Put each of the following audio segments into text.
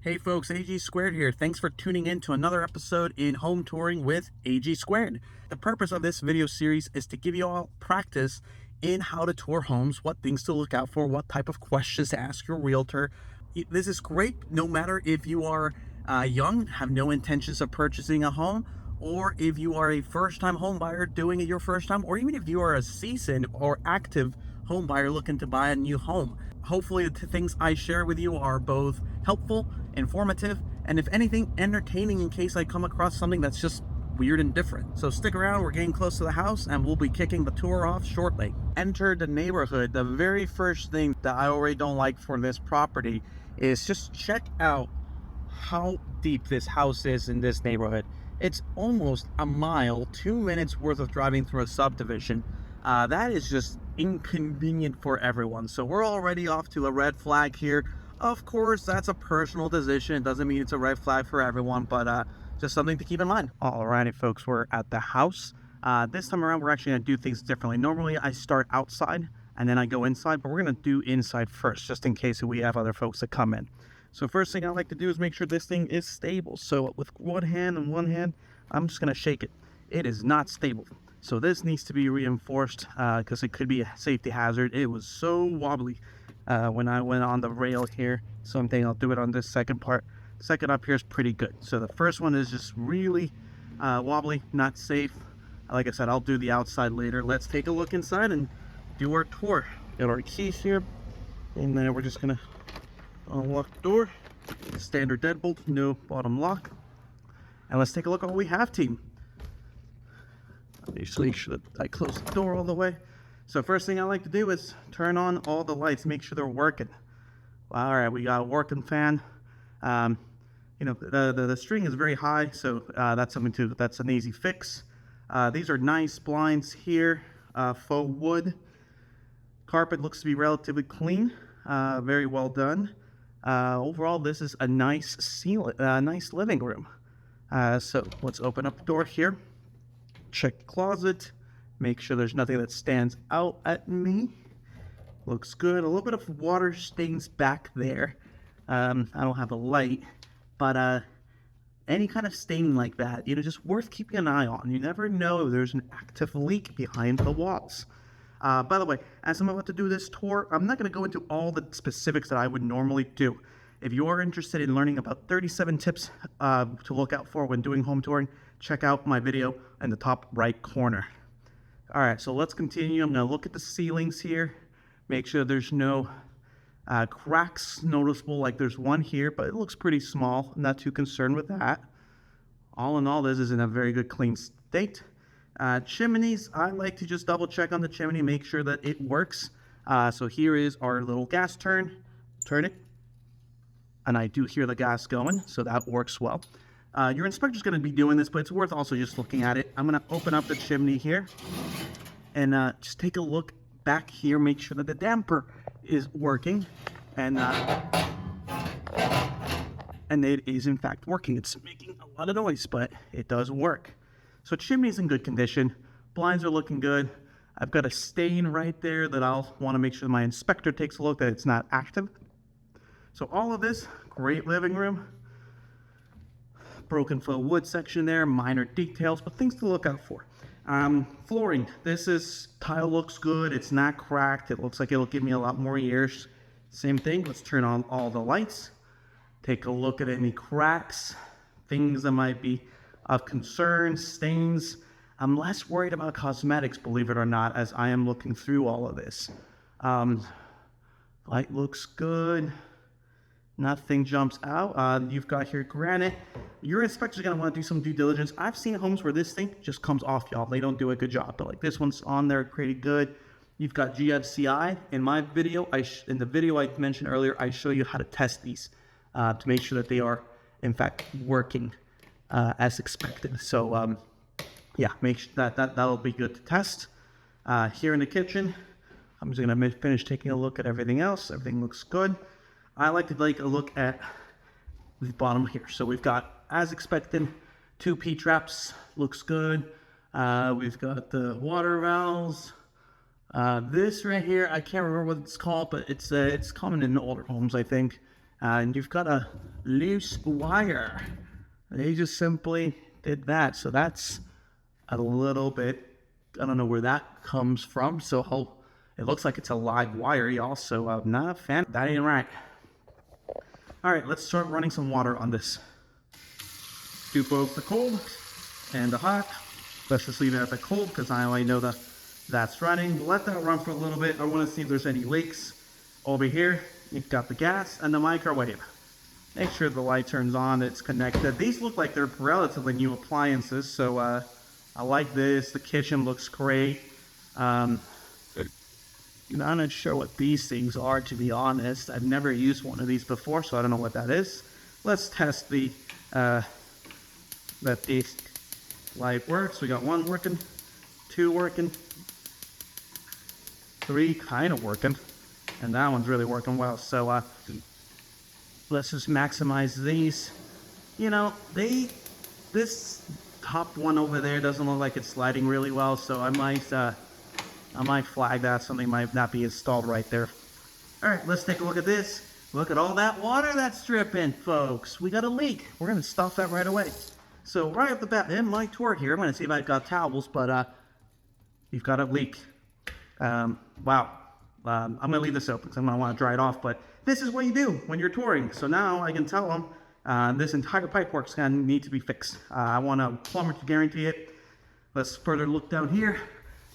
Hey folks, AG Squared here. Thanks for tuning in to another episode in Home Touring with AG Squared. The purpose of this video series is to give you all practice in how to tour homes, what things to look out for, what type of questions to ask your realtor. This is great no matter if you are young, have no intentions of purchasing a home, or if you are a first-time home buyer doing it your first time, or even if you are a seasoned or active home buyer looking to buy a new home. Hopefully the things I share with you are both helpful, informative, and if anything, entertaining in case I come across something that's just weird and different. So stick around, we're getting close to the house and we'll be kicking the tour off shortly. Enter the neighborhood. The very first thing that I already don't like for this property is just check out how deep this house is in this neighborhood. It's almost a mile, 2 minutes worth of driving through a subdivision. That is just inconvenient for everyone. So we're already off to a red flag here. Of course, that's a personal decision. It doesn't mean it's a red flag for everyone, but just something to keep in mind. Alrighty, folks, we're at the house. This time around, we're actually gonna do things differently. Normally, I start outside and then I go inside, but we're gonna do inside first, just in case we have other folks that come in. So first thing I like to do is make sure this thing is stable. So with one hand, I'm just gonna shake it. It is not stable. So this needs to be reinforced because it could be a safety hazard. It was so wobbly when I went on the rail here. So I'm thinking I'll do it on this second part. Second up here is pretty good. So the first one is just really wobbly, not safe. Like I said, I'll do the outside later. Let's take a look inside and do our tour. Got our keys here. And then we're just gonna unlock the door. Standard deadbolt, no bottom lock. And let's take a look at what we have, team. Just make sure that I close the door all the way. So first thing I like to do is turn on all the lights, make sure they're working. All right, we got a working fan. You know, the string is very high, so that's an easy fix. These are nice blinds here, faux wood. Carpet looks to be relatively clean, very well done. Overall, this is a nice nice living room. So let's open up the door here. Check the closet, make sure there's nothing that stands out at me. Looks good. A little bit of water stains back there. I don't have a light, but any kind of stain like that, you know, just worth keeping an eye on. You never know if there's an active leak behind the walls. By the way, as I'm about to do this tour, I'm not going to go into all the specifics that I would normally do. If you are interested in learning about 37 tips to look out for when doing home touring, check out my video in the top right corner. All right, so let's continue. I'm going to look at the ceilings here, make sure there's no cracks noticeable, like there's one here, but it looks pretty small. I'm not too concerned with that. All in all, this is in a very good clean state. Chimneys, I like to just double check on the chimney, make sure that it works. So here is our little gas turn it. And I do hear the gas going, so that works well. Your inspector's going to be doing this, but it's worth also just looking at it. I'm going to open up the chimney here and just take a look back here, make sure that the damper is working, and it is in fact working. It's making a lot of noise, but it does work. So chimney's in good condition. Blinds are looking good. I've got a stain right there that I'll want to make sure my inspector takes a look that it's not active. So all of this, great living room. Broken faux wood section there, minor details, but things to look out for. Flooring, tile looks good, it's not cracked, it looks like it'll give me a lot more years. Same thing, let's turn on all the lights, take a look at any cracks, things that might be of concern, stains. I'm less worried about cosmetics, believe it or not, as I am looking through all of this. Light looks good. Nothing jumps out. You've got here granite. Your inspector's gonna want to do some due diligence. I've seen homes where this thing just comes off, y'all. They don't do a good job, but like this one's on there pretty good. You've got GFCI. In my video, in the video I mentioned earlier, I show you how to test these to make sure that they are in fact working as expected. So yeah, make sure that'll be good to test. Here in the kitchen, I'm just gonna finish taking a look at everything else. Everything looks good. I like to take a look at the bottom here. So we've got, as expected, 2 P-traps, looks good. We've got the water valves. This right here, I can't remember what it's called, but it's common in older homes, I think. and you've got a loose wire. They just simply did that. So that's a little bit, I don't know where that comes from. So it looks like it's a live wire, y'all. So not a fan. That ain't right. All right, let's start running some water on this. Do both the cold and the hot. Let's just leave it at the cold because I already know that's running. Let that run for a little bit. I want to see if there's any leaks. Over here, you've got the gas and the microwave. Make sure the light turns on, it's connected. These look like they're relatively new appliances, so I like this. The kitchen looks great. I'm not sure what these things are, to be honest. I've never used one of these before, so I don't know what that is. Let's test that this light works. We got 1 working, 2 working, 3 kind of working, and that one's really working well. So let's just maximize these. You know, this top one over there doesn't look like it's sliding really well, so I might flag that. Something might not be installed right there. All right, let's take a look at this. Look at all that water that's dripping, folks. We got a leak. We're gonna stop that right away. So right off the bat, in my tour here, I'm gonna see if I've got towels, but you've got a leak. Wow. I'm gonna leave this open because I'm gonna want to dry it off, but this is what you do when you're touring. So now I can tell them this entire pipework's gonna need to be fixed. I want a plumber to guarantee it. Let's further look down here.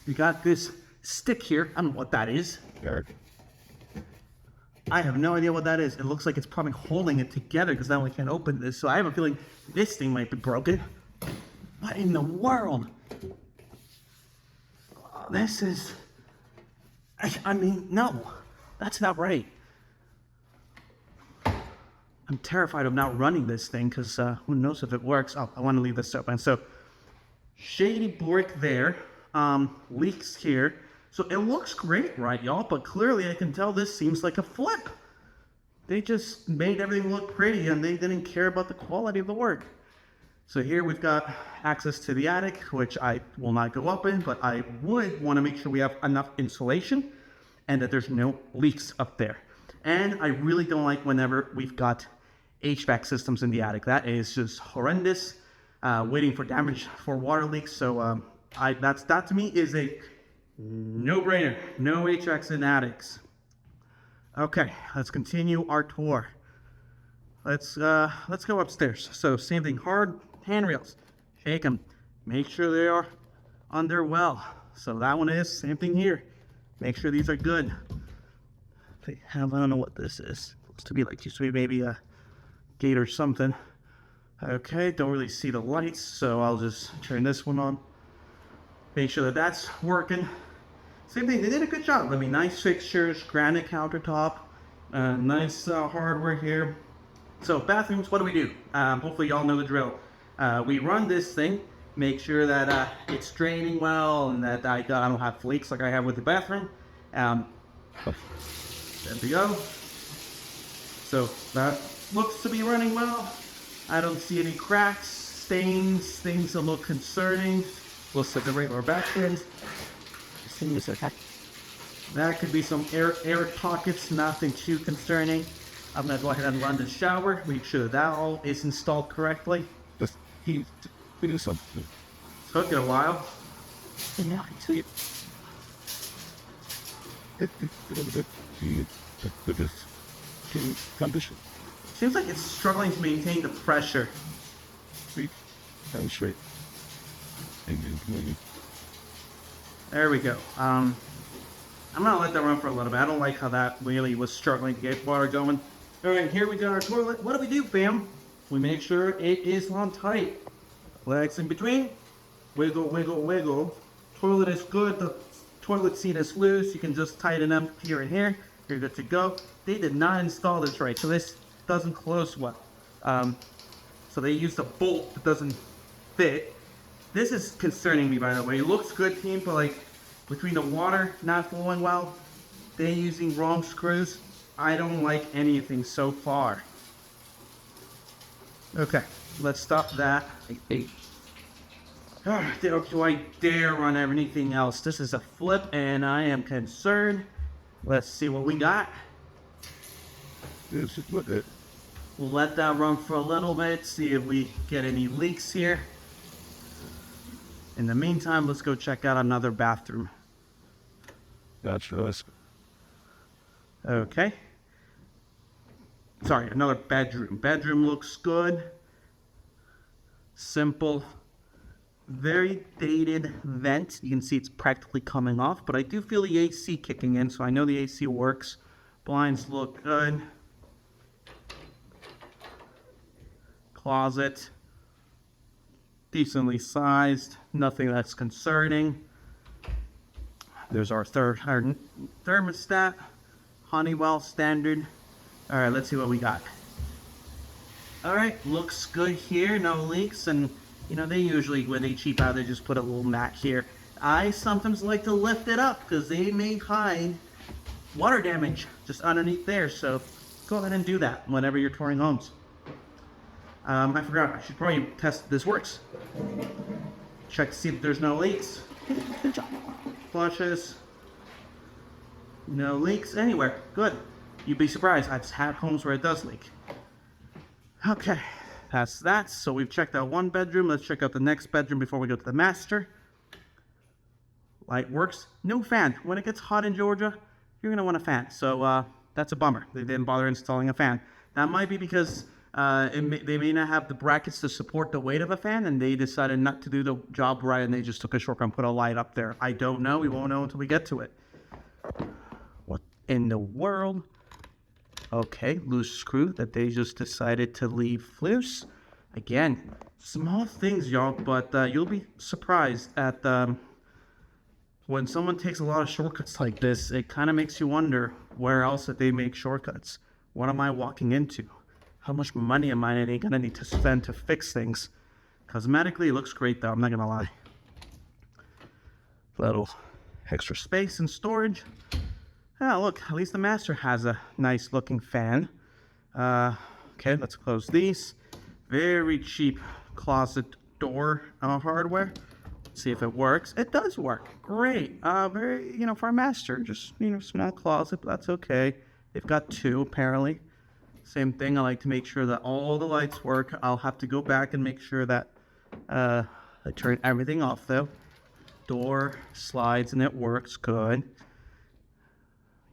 You got this stick here. I don't know what that is. I have no idea what that is. It looks like it's probably holding it together because now we can't open this. So I have a feeling this thing might be broken. What in the world? Oh, this is... I mean, no. That's not right. I'm terrified of not running this thing because who knows if it works. Oh, I want to leave this open. So, shady brick there. Leaks here. So it looks great, right, y'all? But clearly I can tell this seems like a flip. They just made everything look pretty and they didn't care about the quality of the work. So here we've got access to the attic, which I will not go up in, but I would want to make sure we have enough insulation and that there's no leaks up there. And I really don't like whenever we've got HVAC systems in the attic. That is just horrendous, waiting for damage for water leaks. So that to me is a no-brainer. No HVACs in attics. Okay, let's continue our tour. Let's go upstairs. So same thing, hard handrails. Shake them. Make sure they are under well. So that one is, same thing here. Make sure these are good. They have, I don't know what this is. Looks to be like, used to be maybe a gate or something. Okay, don't really see the lights, so I'll just turn this one on. Make sure that that's working. Same thing, they did a good job. I mean, nice fixtures, granite countertop, nice hardware here. So bathrooms, what do? Hopefully y'all know the drill. We run this thing, make sure that it's draining well and that I don't have leaks like I have with the bathroom. There we go. So that looks to be running well. I don't see any cracks, stains, things that look concerning. We'll set the regular bathrooms. That could be some air pockets, nothing too concerning. I'm gonna go ahead and run the shower, make sure that all is installed correctly. He do something. Took it a while. Seems like it's struggling to maintain the pressure. Straight. There we go. I'm gonna let that run for a little bit. I don't like how that really was struggling to get water going. All right, here we got our toilet. What do, fam? We make sure it is on tight. Legs in between. Wiggle, wiggle, wiggle. Toilet is good. The toilet seat is loose. You can just tighten up here and here. You're good to go. They did not install this right, so this doesn't close well. So they used a bolt that doesn't fit. This is concerning me, by the way. It looks good, team, but like between the water not flowing well, they're using wrong screws. I don't like anything so far. Okay, let's stop that. Do I dare run anything else? This is a flip and I am concerned. Let's see what we got. This is what it. We'll let that run for a little bit, see if we get any leaks here. In the meantime, let's go check out another bathroom. That's us. Okay. Sorry, another bedroom. Bedroom looks good. Simple. Very dated vent. You can see it's practically coming off, but I do feel the AC kicking in, so I know the AC works. Blinds look good. Closet. Decently sized. Nothing that's concerning. There's our thermostat. Honeywell standard. All right, let's see what we got. All right, looks good here. No leaks, and you know, they usually, when they cheap out, they just put a little mat here. I sometimes like to lift it up because they may hide water damage just underneath there. So go ahead and do that whenever you're touring homes. I forgot, I should probably test if this works. Check to see if there's no leaks. Good job. Flushes. No leaks anywhere. Good. You'd be surprised. I've had homes where it does leak. Okay, that's that. So we've checked out one bedroom. Let's check out the next bedroom before we go to the master. Light works. No fan. When it gets hot in Georgia, you're going to want a fan. So that's a bummer. They didn't bother installing a fan. That might be because they may not have the brackets to support the weight of a fan, and they decided not to do the job right, and they just took a shortcut and put a light up there. I don't know. We won't know until we get to it. What in the world? Okay, loose screw that they just decided to leave loose. Again, small things, y'all, but you'll be surprised at when someone takes a lot of shortcuts like this. It kind of makes you wonder where else that they make shortcuts. What am I walking into? How much money am I gonna need to spend to fix things? Cosmetically, it looks great though, I'm not gonna lie. Little extra space and storage. Ah, look, at least the master has a nice looking fan. Okay, let's close these. Very cheap closet door hardware. See if it works. It does work. Great. Very, for a master, just, small closet, but that's okay. They've got two, apparently. Same thing, I like to make sure that all the lights work. I'll have to go back and make sure that I turn everything off, though. Door slides and it works good.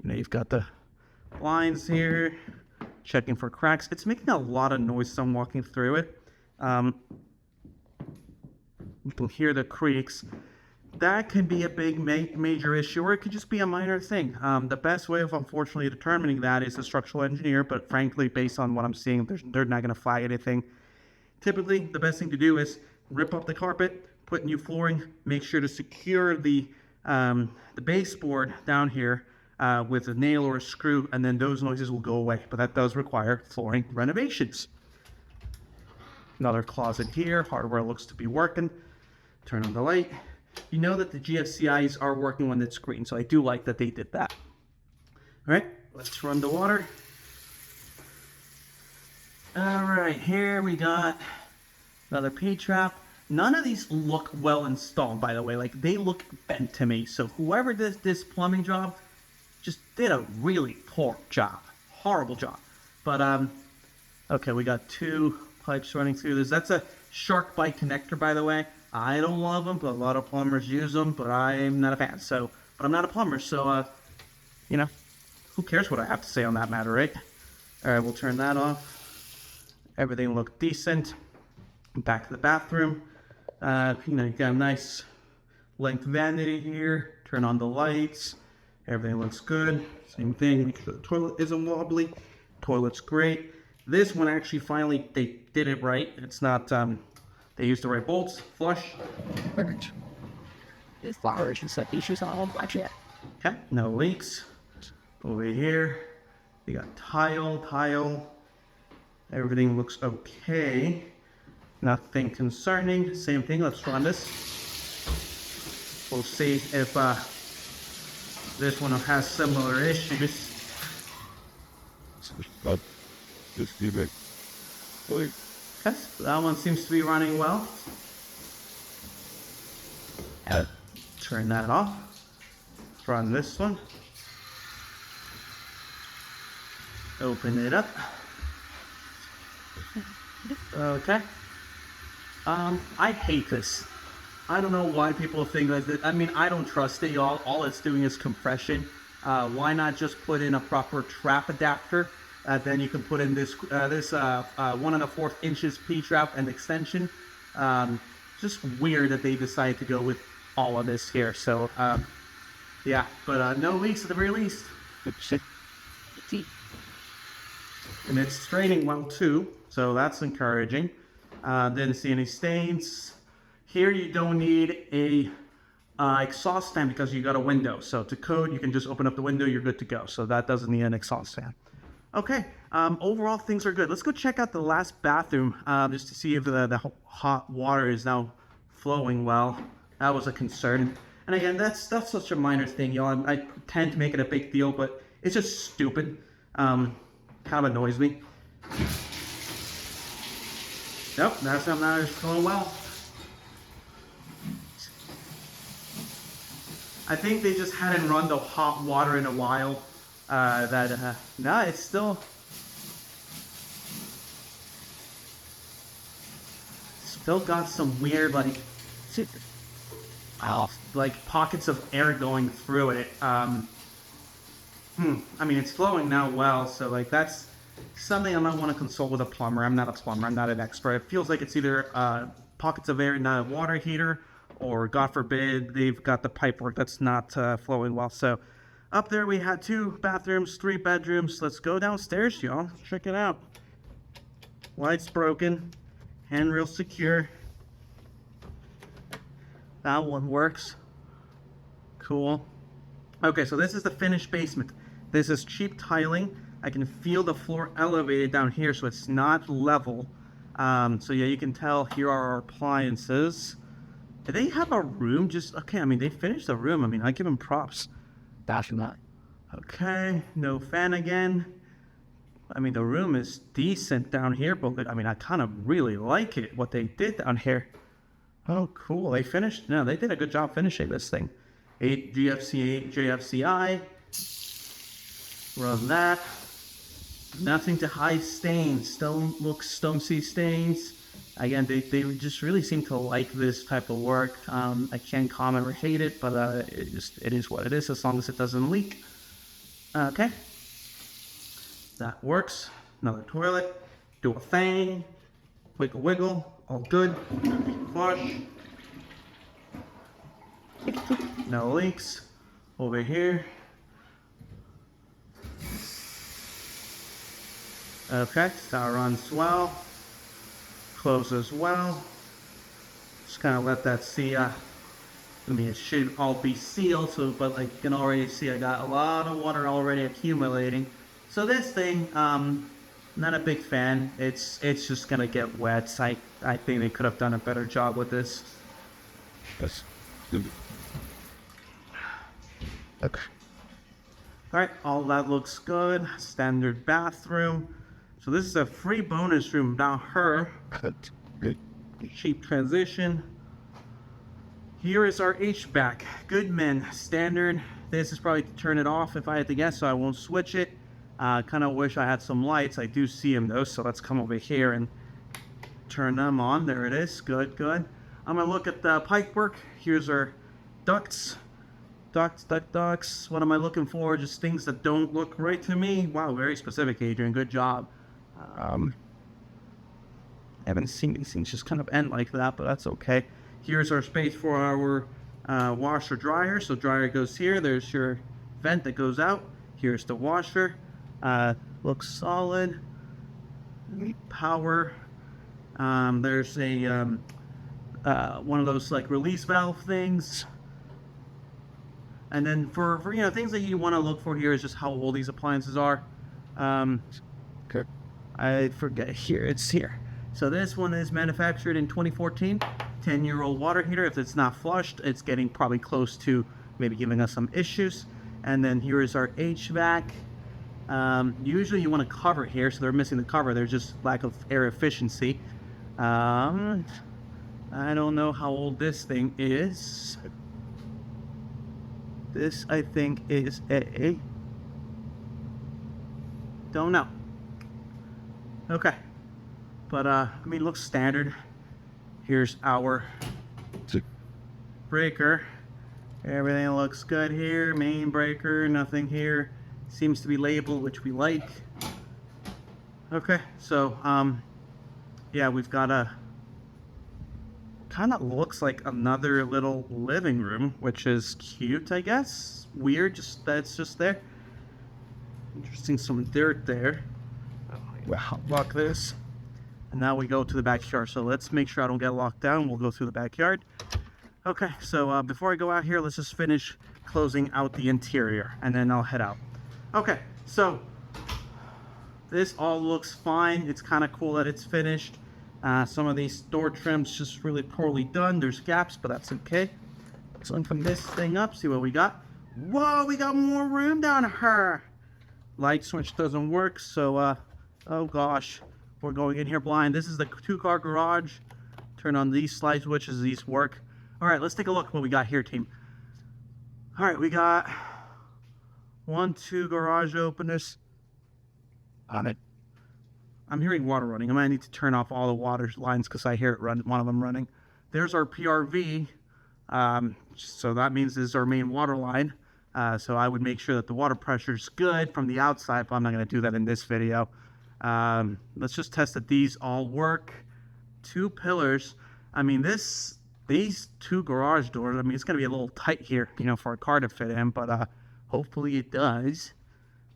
You've got the blinds here, checking for cracks. It's making a lot of noise as I'm walking through it. You can hear the creaks. That can be a big major issue, or it could just be a minor thing. The best way of unfortunately determining that is a structural engineer, but frankly, based on what I'm seeing, they're not going to flag anything. Typically, the best thing to do is rip up the carpet, put new flooring, make sure to secure the baseboard down here with a nail or a screw, and then those noises will go away. But that does require flooring renovations. Another closet here. Hardware looks to be working. Turn on the light. You know that the GFCIs are working when it's green, so I do like that they did that. All right, let's run the water. All right, here we got another P-trap. None of these look well installed, by the way. Like, they look bent to me. So whoever did this plumbing job just did a really poor job. Horrible job. But, okay, we got two pipes running through this. That's a shark bite connector, by the way. I don't love them, but a lot of plumbers use them, but I'm not a fan. So, but I'm not a plumber, so, who cares what I have to say on that matter, right? All right, we'll turn that off. Everything looked decent. Back to the bathroom. You got a nice length vanity here. Turn on the lights. Everything looks good. Same thing. Make sure the toilet isn't wobbly. Toilet's great. This one actually finally they did it right. It's not. They used the right bolts. Flush. Perfect. This flowers and stuff issues on all black yet. Okay. No leaks. Over here, we got tile. Everything looks okay. Nothing concerning. Same thing. Let's run this. We'll see if this one has similar issues. Just give it. Yes, that one seems to be running well. Turn that off. Let's run this one. Open it up. Okay. I hate this. I don't know why people think that. I mean, I don't trust it, y'all. All it's doing is compression. Why not just put in a proper trap adapter? Then you can put in this 1 1/4 inches P trap and extension. Just weird that they decided to go with all of this here. So yeah, but no leaks at the very least. And it's straining well too, so that's encouraging. Didn't see any stains. Here you don't need a exhaust fan because you got a window. So to code, you can just open up the window, you're good to go. So that doesn't need an exhaust fan. Okay, overall things are good. Let's go check out the last bathroom just to see if the hot water is now flowing well. That was a concern. And again, that's such a minor thing, y'all. I tend to make it a big deal, but it's just stupid. Kind of annoys me. Nope, that's not going well. I think they just hadn't run the hot water in a while. No, it's still got some weird like pockets of air going through it. I mean, it's flowing now well, so like that's something I might want to consult with a plumber. I'm not a plumber. I'm not an expert. It feels like it's either pockets of air in a water heater, or God forbid they've got the pipework that's not flowing well. So up there we had 2 bathrooms, 3 bedrooms. Let's go downstairs, y'all. Check it out. Lights broken, handrail secure. That one works. Cool. Okay, so this is the finished basement. This is cheap tiling. I can feel the floor elevated down here, so it's not level. So yeah, you can tell here are our appliances. Do they have a room? Just okay. I mean, they finished the room. I mean, I give them props. That's not. Okay, no fan again. I mean, the room is decent down here, but I mean, I kind of really like it, what they did down here. Oh, cool. They finished. No, they did a good job finishing this thing. 8 GFC, 8 JFCI. Run that. Nothing to hide stains. Don't see stains. Again, they just really seem to like this type of work. I can't comment or hate it, but it is what it is as long as it doesn't leak. Okay. That works. Another toilet. Do a thing. Wiggle, wiggle. All good. Flush. No leaks. Over here. Okay, that runs well. Closes well. Just kind of let that see. I mean, it should all be sealed, so but like you can already see, I got a lot of water already accumulating. So this thing, not a big fan. It's just gonna get wet. I think they could have done a better job with this. Yes. Okay. All right, all that looks good. Standard bathroom. So this is a free bonus room down her. Good. Cheap transition. Here is our HVAC. Goodman standard. This is probably to turn it off if I had to guess, so I won't switch it. Kind of wish I had some lights. I do see them though, so let's come over here and turn them on. There it is. Good, good. I'm gonna look at the pipe work. Here's our ducts. Ducts. What am I looking for? Just things that don't look right to me. Wow, very specific, Adrian. Good job. I haven't seen these things just kind of end like that, but that's okay. Here's our space for our washer dryer. So dryer goes here. There's your vent that goes out. Here's the washer. Looks solid. Power. There's a one of those like release valve things. And then for things that you want to look for here is just how old these appliances are. Okay. I forget. Here, it's here. So this one is manufactured in 2014. 10-year-old water heater. If it's not flushed, it's getting probably close to maybe giving us some issues. And then here is our HVAC. Usually you want to cover it here, so they're missing the cover. There's just lack of air efficiency. I don't know how old this thing is. This, I think, is a Don't know. Okay. But, I mean, looks standard. Here's our breaker. Everything looks good here. Main breaker, nothing here. Seems to be labeled, which we like. Okay, so, yeah, we've got a... kind of looks like another little living room, which is cute, I guess. Weird, just that's just there. Interesting, some dirt there. Well, lock this. And now we go to the backyard. So let's make sure I don't get locked down. We'll go through the backyard. Okay, so before I go out here, let's just finish closing out the interior, and then I'll head out. Okay, so this all looks fine. It's kind of cool that it's finished. Some of these door trims just really poorly done. There's gaps, but that's okay. So I'm putting this thing up, see what we got. Whoa, we got more room down here. Light switch doesn't work, so oh gosh, we're going in here blind. This is the 2-car garage. Turn on these slide switches, these work. All right, let's take a look what we got here, team. All right, we got 1, 2 garage openers on it. I'm hearing water running. I might need to turn off all the water lines because I hear it run, one of them running. There's our PRV. So that means this is our main water line. So I would make sure that the water pressure is good from the outside, but I'm not going to do that in this video. Let's just test that these all work. 2 pillars. I mean, these 2 garage doors, I mean, it's going to be a little tight here, you know, for a car to fit in, but hopefully it does.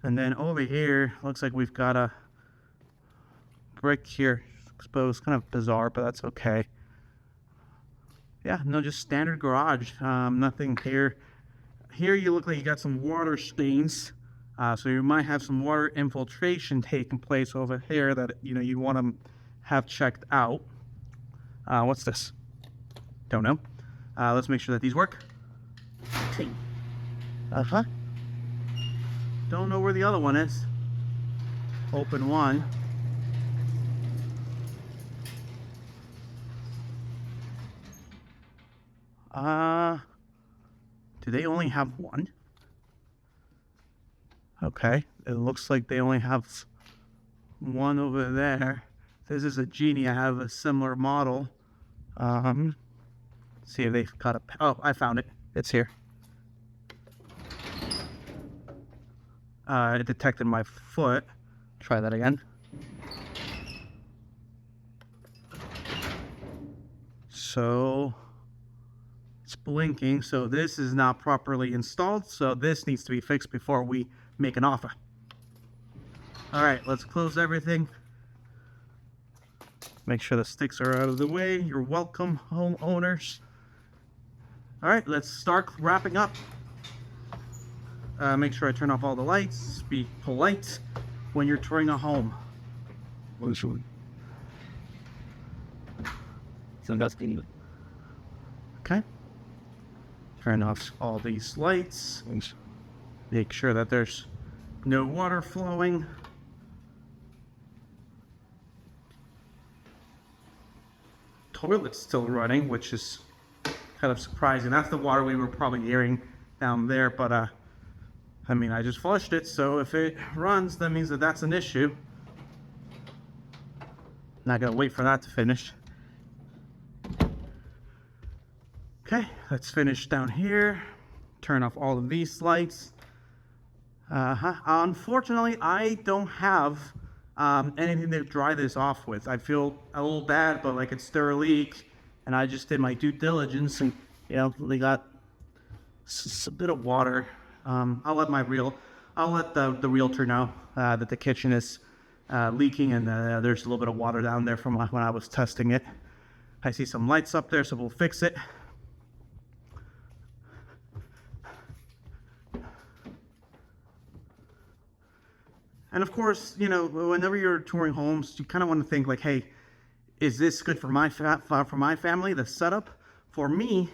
And then over here, looks like we've got a brick here exposed. Kind of bizarre, but that's okay. Yeah, no, just standard garage. Nothing here. Here you look like you got some water stains. So you might have some water infiltration taking place over here that, you know, you want to have checked out. What's this? Don't know. Let's make sure that these work. Uh-huh. Don't know where the other one is. Open one. Do they only have one? Okay, it looks like they only have one over there. This is a Genie. I have a similar model. See if they've got a... Oh, I found it. It's here. It detected my foot. Try that again. So it's blinking. So this is not properly installed. So this needs to be fixed before we make an offer. All right, let's close everything. Make sure the sticks are out of the way. You're welcome, homeowners. All right, let's start wrapping up. Make sure I turn off all the lights. Be polite when you're touring a home. Okay. Turn off all these lights. Make sure that there's no water flowing. Toilet's still running, which is kind of surprising. That's the water we were probably hearing down there, but I mean, I just flushed it, so if it runs, that means that that's an issue. Not gonna wait for that to finish. Okay, let's finish down here. Turn off all of these lights. Unfortunately, I don't have anything to dry this off with. I feel a little bad, but like it's still a leak, and I just did my due diligence, and you know, they got a bit of water. I'll let the realtor know that the kitchen is leaking, and there's a little bit of water down there from when I was testing it. I see some lights up there, so we'll fix it. And of course, you know, whenever you're touring homes, you kind of want to think like, hey, is this good for my family, the setup? For me,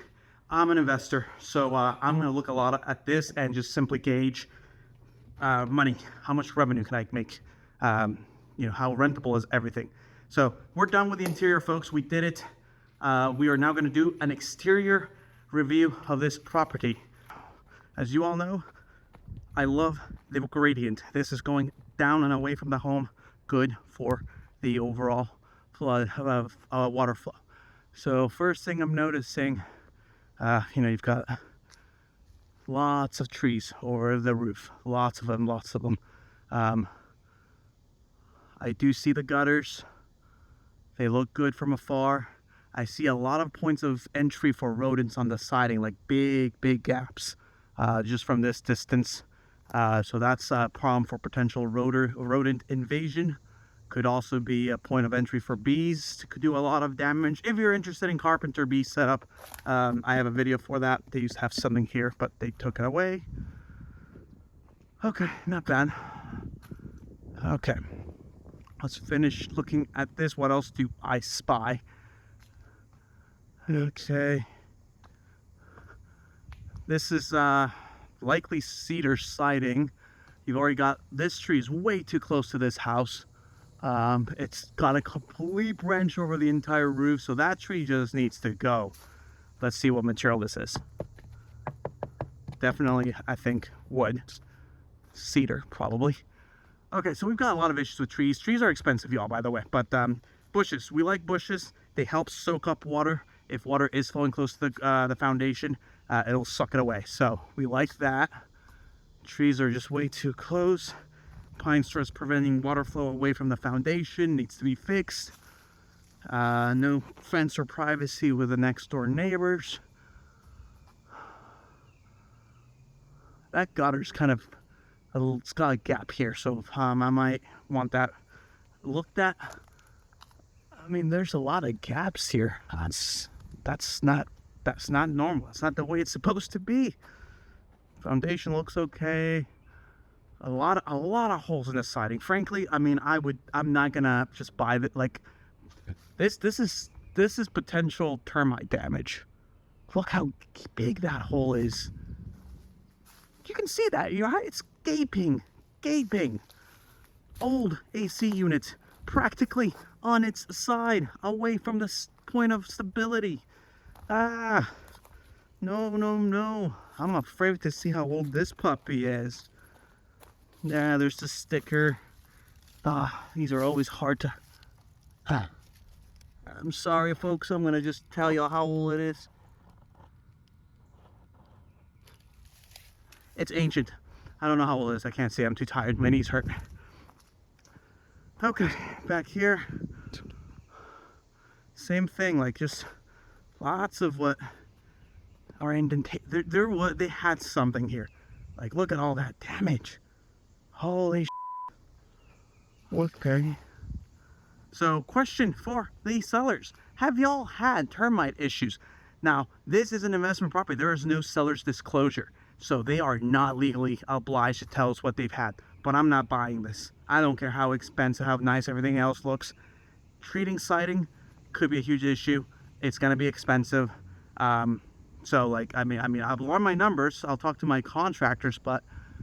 I'm an investor, so I'm going to look a lot at this and just simply gauge money. How much revenue can I make? You know, how rentable is everything? So we're done with the interior, folks. We did it. We are now going to do an exterior review of this property. As you all know, I love the gradient. This is going down and away from the home, good for the overall flood water flow. So first thing I'm noticing, you've got lots of trees over the roof, lots of them. I do see the gutters. They look good from afar. I see a lot of points of entry for rodents on the siding, like big gaps, just from this distance. So that's a problem for potential rodent invasion. Could also be a point of entry for bees. Could do a lot of damage. If you're interested in carpenter bee setup, I have a video for that. They used to have something here, but they took it away. Okay, not bad. Okay, let's finish looking at this. What else do I spy? Okay, this is likely cedar siding. You've already got, this tree is way too close to this house. It's got a complete branch over the entire roof, so that tree just needs to go. Let's see what material this is. Definitely, I think, wood. Cedar, probably. Okay, so we've got a lot of issues with trees. Trees are expensive, y'all, by the way. But bushes, we like bushes. They help soak up water. If water is flowing close to the foundation, it'll suck it away. So we like that. Trees are just way too close. Pine starts preventing water flow away from the foundation, needs to be fixed. No fence or privacy with the next door neighbors. That gutter's kind of, it's got a gap here, so I might want that looked at. I mean, there's a lot of gaps here. That's not normal. That's not the way it's supposed to be. Foundation looks okay. A lot of holes in the siding. Frankly, I mean, I'm not gonna just buy that. Like, this is potential termite damage. Look how big that hole is. You can see that. It's gaping. Old AC unit, practically on its side, away from the point of stability. No. I'm afraid to see how old this puppy is. Yeah, there's the sticker. These are always hard to... I'm sorry, folks. I'm gonna just tell you how old it is. It's ancient. I don't know how old it is. I can't see. I'm too tired. My knees hurt. Okay, back here. Same thing. Like, just lots of what are indentation. They had something here. Like, look at all that damage. Holy okay. So, question for the sellers. Have y'all had termite issues? Now, this is an investment property. There is no seller's disclosure. So they are not legally obliged to tell us what they've had. But I'm not buying this. I don't care how expensive, how nice everything else looks. Treating siding could be a huge issue. It's going to be expensive. So, like, I mean, I'll run my numbers. I'll talk to my contractors, but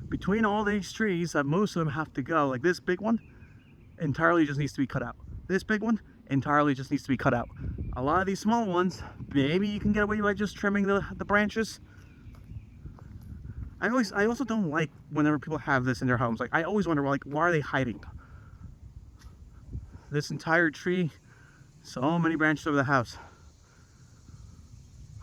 between all these trees, most of them have to go. Like this big one, entirely just needs to be cut out. This big one, entirely just needs to be cut out. A lot of these small ones, maybe you can get away by just trimming the branches. I also don't like whenever people have this in their homes. Like, I always wonder, like, why are they hiding? This entire tree, so many branches over the house.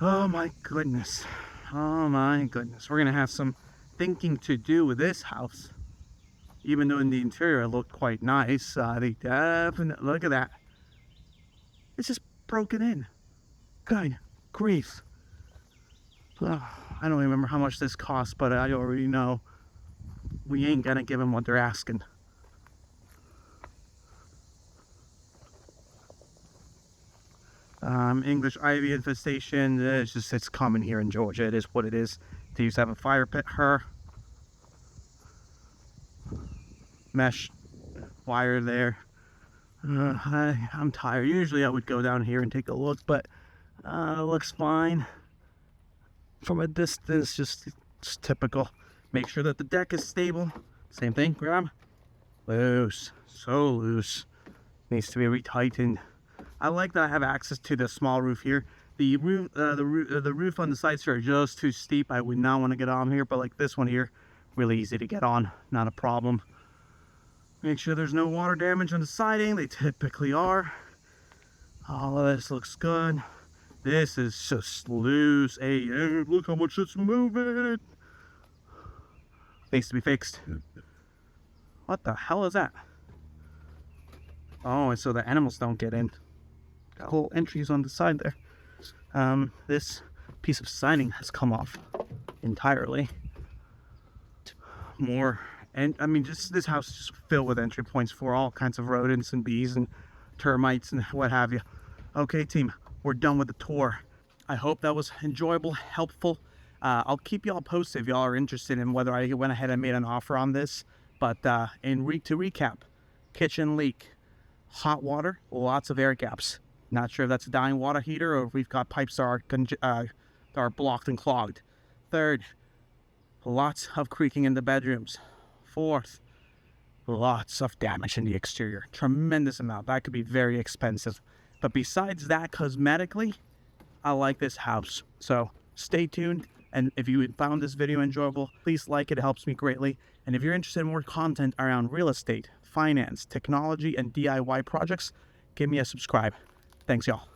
Oh my goodness. Oh my goodness. We're gonna have some thinking to do with this house. Even though in the interior it looked quite nice. They definitely, look at that. It's just broken in. Good grief. I don't remember how much this cost, but I already know we ain't gonna give them what they're asking. English ivy infestation. It's common here in Georgia. It is what it is. They used to have a fire pit here. Mesh wire there. I'm tired. Usually I would go down here and take a look, but it looks fine. From a distance, just typical. Make sure that the deck is stable. Same thing, grab. Loose. So loose. Needs to be retightened. I like that I have access to the small roof here. The roof on the sides here are just too steep. I would not want to get on here, but like this one here, really easy to get on. Not a problem. Make sure there's no water damage on the siding. They typically are. All of this looks good. This is just loose AF. Look how much it's moving. Needs to be fixed. What the hell is that? Oh, and so the animals don't get in. Got little entries on the side there. This piece of siding has come off entirely. More, and I mean, just this house is just filled with entry points for all kinds of rodents and bees and termites and what have you. Okay, team, we're done with the tour. I hope that was enjoyable, helpful. I'll keep y'all posted if y'all are interested in whether I went ahead and made an offer on this. But to recap, kitchen leak, hot water, lots of air gaps. Not sure if that's a dying water heater or if we've got pipes that are blocked and clogged. Third, lots of creaking in the bedrooms. Fourth, lots of damage in the exterior. Tremendous amount. That could be very expensive. But besides that, cosmetically, I like this house. So stay tuned. And if you found this video enjoyable, please like it. It helps me greatly. And if you're interested in more content around real estate, finance, technology, and DIY projects, give me a subscribe. Thanks, y'all.